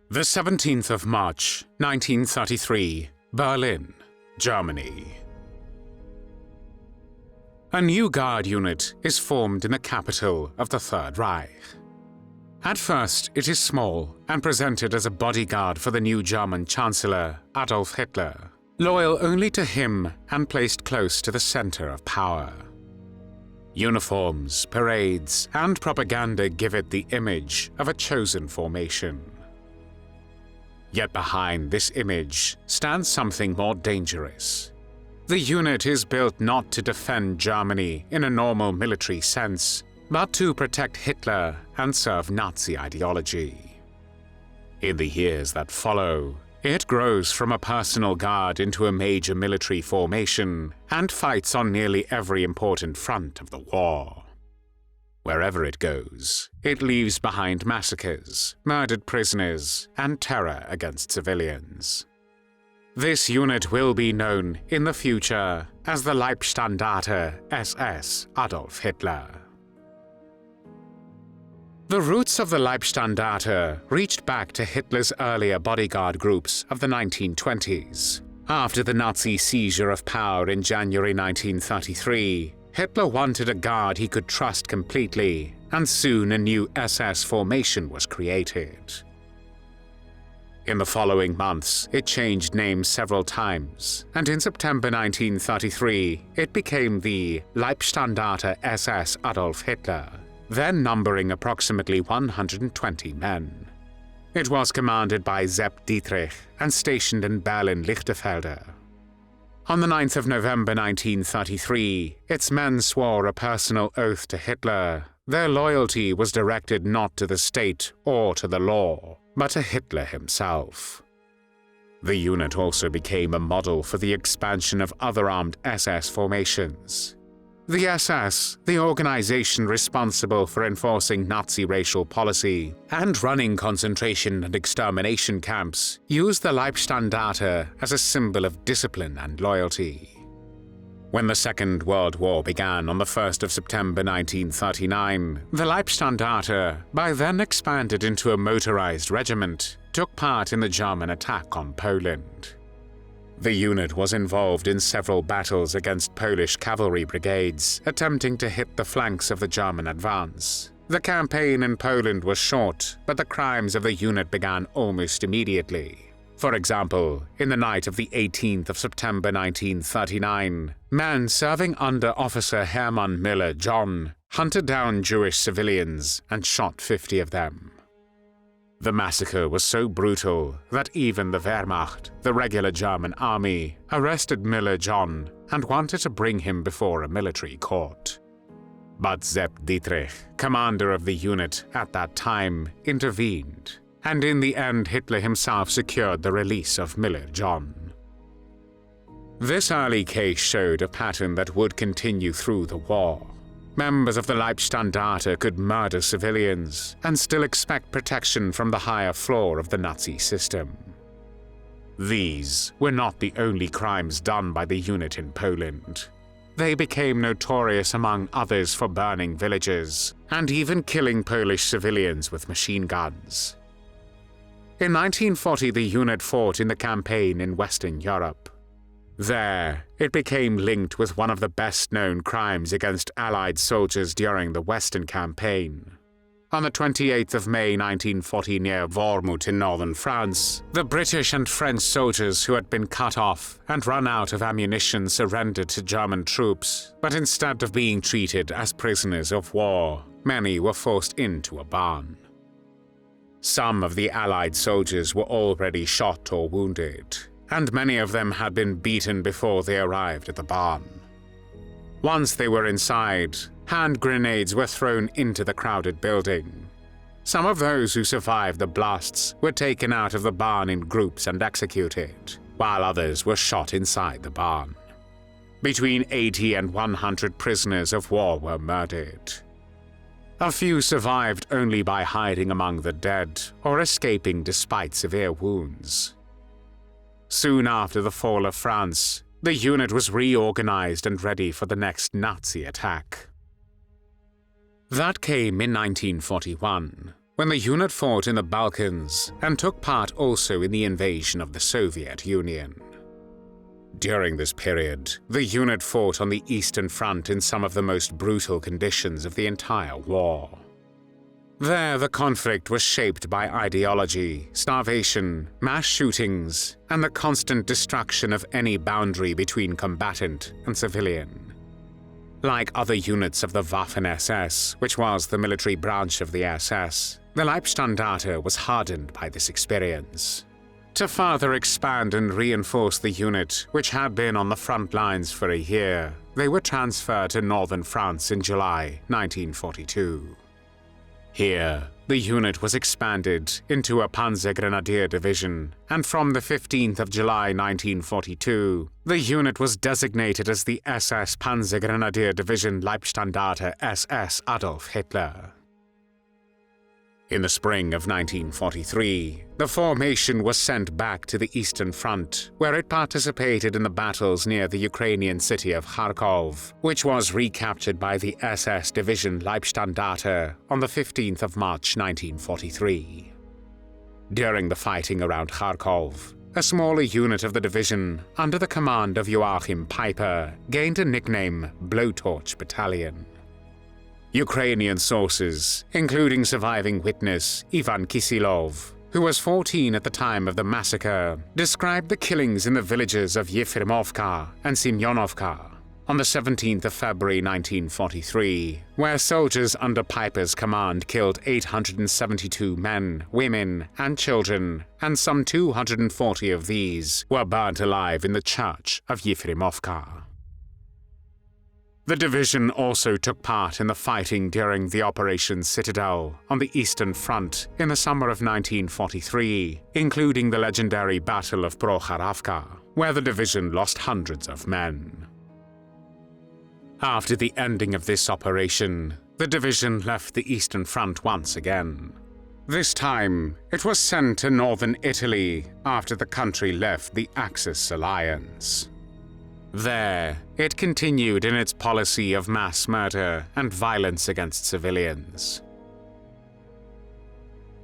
The 17th of March, 1933, Berlin, Germany. A new guard unit is formed in the capital of the Third Reich. At first, it is small and presented as a bodyguard for the new German Chancellor, Adolf Hitler, loyal only to him and placed close to the center of power. Uniforms, parades, and propaganda give it the image of a chosen formation. Yet behind this image stands something more dangerous. The unit is built not to defend Germany in a normal military sense, but to protect Hitler and serve Nazi ideology. In the years that follow, it grows from a personal guard into a major military formation and fights on nearly every important front of the war. Wherever it goes, it leaves behind massacres, murdered prisoners, and terror against civilians. This unit will be known in the future as the Leibstandarte SS Adolf Hitler. The roots of the Leibstandarte reached back to Hitler's earlier bodyguard groups of the 1920s. After the Nazi seizure of power in January 1933, Hitler wanted a guard he could trust completely, and soon a new SS formation was created. In the following months, it changed names several times, and in September 1933, it became the Leibstandarte SS Adolf Hitler, then numbering approximately 120 men. It was commanded by Sepp Dietrich and stationed in Berlin-Lichterfelde. On the 9th of November 1933, its men swore a personal oath to Hitler. Their loyalty was directed not to the state or to the law, but to Hitler himself. The unit also became a model for the expansion of other armed SS formations. The SS, the organization responsible for enforcing Nazi racial policy and running concentration and extermination camps, used the Leibstandarte as a symbol of discipline and loyalty. When the Second World War began on the 1st of September 1939, the Leibstandarte, by then expanded into a motorized regiment, took part in the German attack on Poland. The unit was involved in several battles against Polish cavalry brigades, attempting to hit the flanks of the German advance. The campaign in Poland was short, but the crimes of the unit began almost immediately. For example, in the night of the 18th of September 1939, men serving under Officer Hermann Müller-John hunted down Jewish civilians and shot 50 of them. The massacre was so brutal that even the Wehrmacht, the regular German army, arrested Müller-John and wanted to bring him before a military court. But Sepp Dietrich, commander of the unit at that time, intervened, and in the end Hitler himself secured the release of Müller-John. This early case showed a pattern that would continue through the war. Members of the Leibstandarte could murder civilians and still expect protection from the higher floor of the Nazi system. These were not the only crimes done by the unit in Poland. They became notorious among others for burning villages and even killing Polish civilians with machine guns. In 1940, the unit fought in the campaign in Western Europe. There, it became linked with one of the best-known crimes against Allied soldiers during the Western Campaign. On the 28th of May 1940 near Wormhout in northern France, the British and French soldiers who had been cut off and run out of ammunition surrendered to German troops, but instead of being treated as prisoners of war, many were forced into a barn. Some of the Allied soldiers were already shot or wounded, and many of them had been beaten before they arrived at the barn. Once they were inside, hand grenades were thrown into the crowded building. Some of those who survived the blasts were taken out of the barn in groups and executed, while others were shot inside the barn. Between 80 and 100 prisoners of war were murdered. A few survived only by hiding among the dead or escaping despite severe wounds. Soon after the fall of France, the unit was reorganized and ready for the next Nazi attack. That came in 1941. when the unit fought in the Balkans and took part also in the invasion of the Soviet Union. During this period, the unit fought on the Eastern Front in some of the most brutal conditions of the entire war. There, the conflict was shaped by ideology, starvation, mass shootings, and the constant destruction of any boundary between combatant and civilian. Like other units of the Waffen-SS, which was the military branch of the SS, the Leibstandarte was hardened by this experience. To further expand and reinforce the unit, which had been on the front lines for a year, they were transferred to northern France in July 1942. Here, the unit was expanded into a Panzergrenadier division, and from the 15th of July 1942, the unit was designated as the SS Panzergrenadier Division Leibstandarte SS Adolf Hitler. In the spring of 1943, the formation was sent back to the Eastern Front, where it participated in the battles near the Ukrainian city of Kharkov, which was recaptured by the SS Division Leibstandarte on the 15th of March 1943. During the fighting around Kharkov, a smaller unit of the division, under the command of Joachim Peiper, gained a nickname Blowtorch Battalion. Ukrainian sources, including surviving witness Ivan Kisilov, who was 14 at the time of the massacre, described the killings in the villages of Yefremovka and Semyonovka on the 17th of February 1943, where soldiers under Peiper's command killed 872 men, women, and children, and some 240 of these were burnt alive in the church of Yefremovka. The division also took part in the fighting during the Operation Citadel on the Eastern Front in the summer of 1943, including the legendary Battle of Prokhorovka, where the division lost hundreds of men. After the ending of this operation, the division left the Eastern Front once again. This time, it was sent to northern Italy after the country left the Axis alliance. There, it continued in its policy of mass murder and violence against civilians.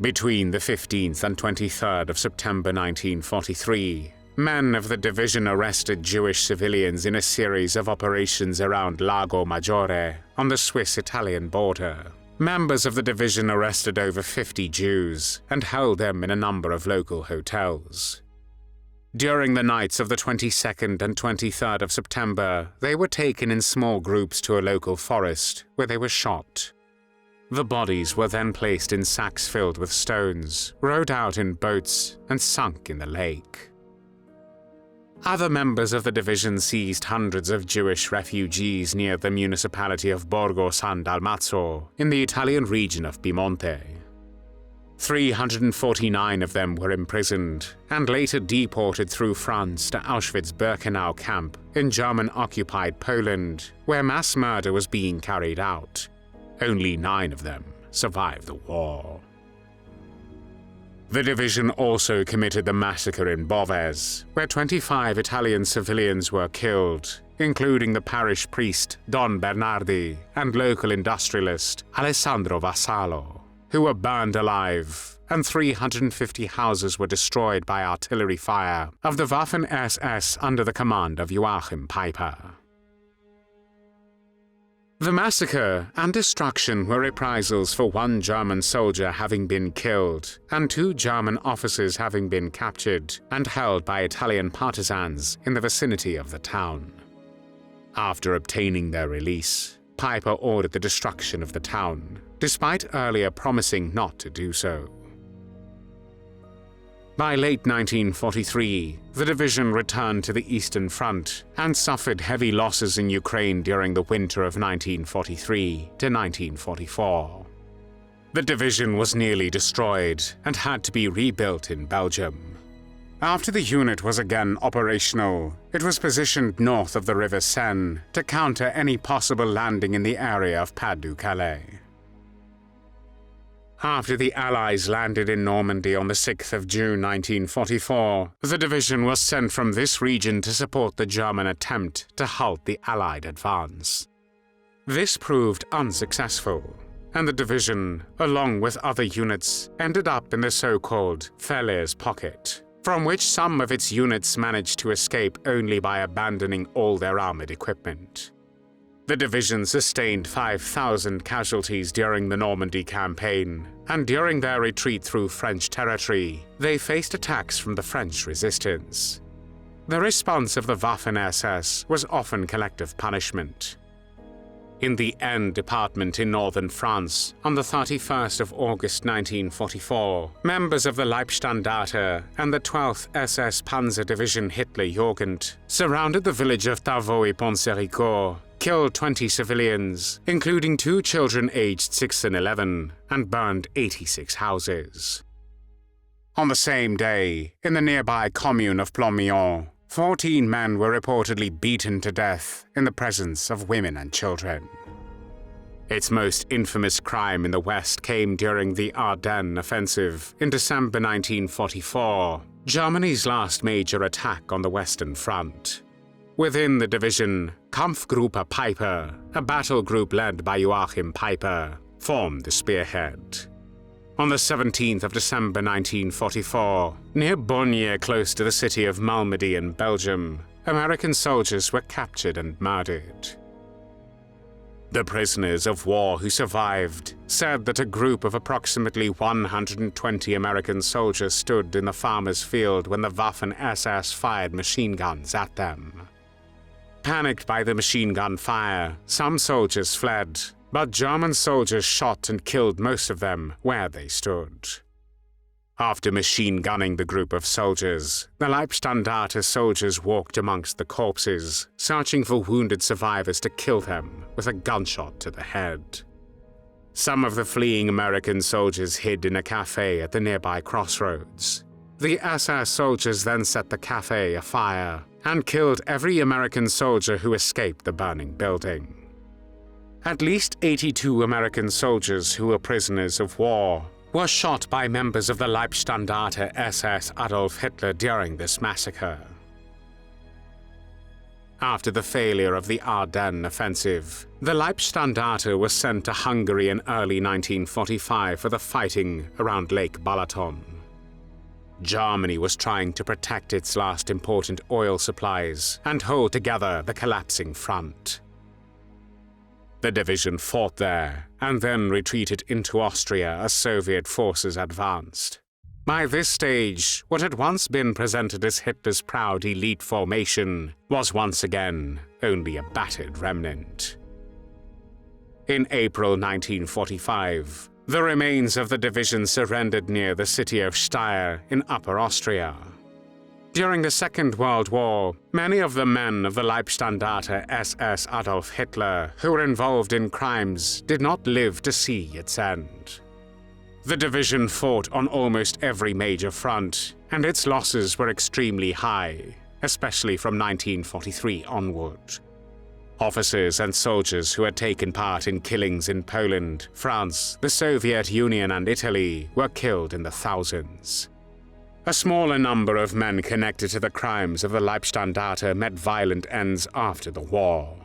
Between the 15th and 23rd of September 1943, men of the division arrested Jewish civilians in a series of operations around Lago Maggiore on the Swiss-Italian border. Members of the division arrested over 50 Jews and held them in a number of local hotels. During the nights of the 22nd and 23rd of September, they were taken in small groups to a local forest, where they were shot. The bodies were then placed in sacks filled with stones, rowed out in boats, and sunk in the lake. Other members of the division seized hundreds of Jewish refugees near the municipality of Borgo San Dalmazzo, in the Italian region of Piemonte. 349 of them were imprisoned and later deported through France to Auschwitz-Birkenau camp in German-occupied Poland, where mass murder was being carried out. Only 9 of them survived the war. The division also committed the massacre in Boves, where 25 Italian civilians were killed, including the parish priest Don Bernardi and local industrialist Alessandro Vassallo, who were burned alive, and 350 houses were destroyed by artillery fire of the Waffen-SS under the command of Joachim Peiper. The massacre and destruction were reprisals for 1 German soldier having been killed and 2 German officers having been captured and held by Italian partisans in the vicinity of the town. After obtaining their release, Peiper ordered the destruction of the town, despite earlier promising not to do so. By late 1943, the division returned to the Eastern Front and suffered heavy losses in Ukraine during the winter of 1943 to 1944. The division was nearly destroyed and had to be rebuilt in Belgium. After the unit was again operational, it was positioned north of the River Seine to counter any possible landing in the area of Pas-de-Calais. After the Allies landed in Normandy on the 6th of June 1944, the division was sent from this region to support the German attempt to halt the Allied advance. This proved unsuccessful, and the division, along with other units, ended up in the so-called Falaise Pocket, from which some of its units managed to escape only by abandoning all their armored equipment. The division sustained 5,000 casualties during the Normandy campaign, and during their retreat through French territory, they faced attacks from the French resistance. The response of the Waffen-SS was often collective punishment. In the N department in northern France, on the 31st of August 1944, members of the Leibstandarte and the 12th SS Panzer Division Hitler-Jugend surrounded the village of Tavoy-Pont-Séricourt, killed 20 civilians, including 2 children aged 6 and 11, and burned 86 houses. On the same day, in the nearby commune of Plomillon, 14 men were reportedly beaten to death in the presence of women and children. Its most infamous crime in the West came during the Ardennes Offensive in December 1944, Germany's last major attack on the Western Front. Within the division, Kampfgruppe Peiper, a battle group led by Joachim Peiper, formed the spearhead. On the 17th of December 1944, near Bonnier, close to the city of Malmedy in Belgium, American soldiers were captured and murdered. The prisoners of war who survived said that a group of approximately 120 American soldiers stood in the farmer's field when the Waffen-SS fired machine guns at them. Panicked by the machine gun fire, some soldiers fled, but German soldiers shot and killed most of them where they stood. After machine gunning the group of soldiers, the Leibstandarte soldiers walked amongst the corpses, searching for wounded survivors to kill them with a gunshot to the head. Some of the fleeing American soldiers hid in a cafe at the nearby crossroads. The SS soldiers then set the cafe afire and killed every American soldier who escaped the burning building. At least 82 American soldiers who were prisoners of war were shot by members of the Leibstandarte SS Adolf Hitler during this massacre. After the failure of the Ardennes Offensive, the Leibstandarte was sent to Hungary in early 1945 for the fighting around Lake Balaton. Germany was trying to protect its last important oil supplies and hold together the collapsing front. The division fought there and then retreated into Austria as Soviet forces advanced. By this stage, what had once been presented as Hitler's proud elite formation was once again only a battered remnant. In April 1945, the remains of the division surrendered near the city of Steyr in Upper Austria. During the Second World War, many of the men of the Leibstandarte SS Adolf Hitler who were involved in crimes did not live to see its end. The division fought on almost every major front, and its losses were extremely high, especially from 1943 onward. Officers and soldiers who had taken part in killings in Poland, France, the Soviet Union and Italy were killed in the thousands. A smaller number of men connected to the crimes of the Leibstandarte met violent ends after the war.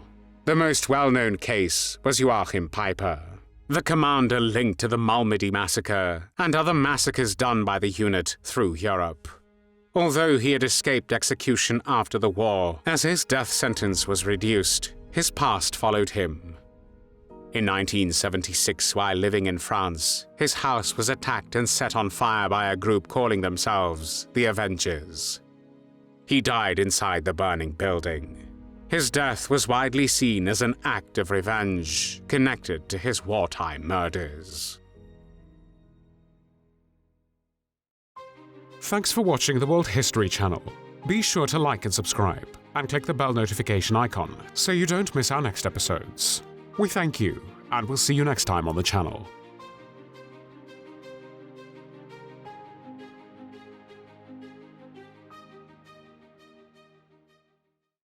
The most well-known case was Joachim Peiper, the commander linked to the Malmedy massacre and other massacres done by the unit through Europe. Although he had escaped execution after the war, as his death sentence was reduced, his past followed him. In 1976, while living in France, his house was attacked and set on fire by a group calling themselves the Avengers. He died inside the burning building. His death was widely seen as an act of revenge connected to his wartime murders. Thanks for watching the World History Channel. Be sure to like and subscribe, and click the bell notification icon so you don't miss our next episodes. We thank you, and we'll see you next time on the channel.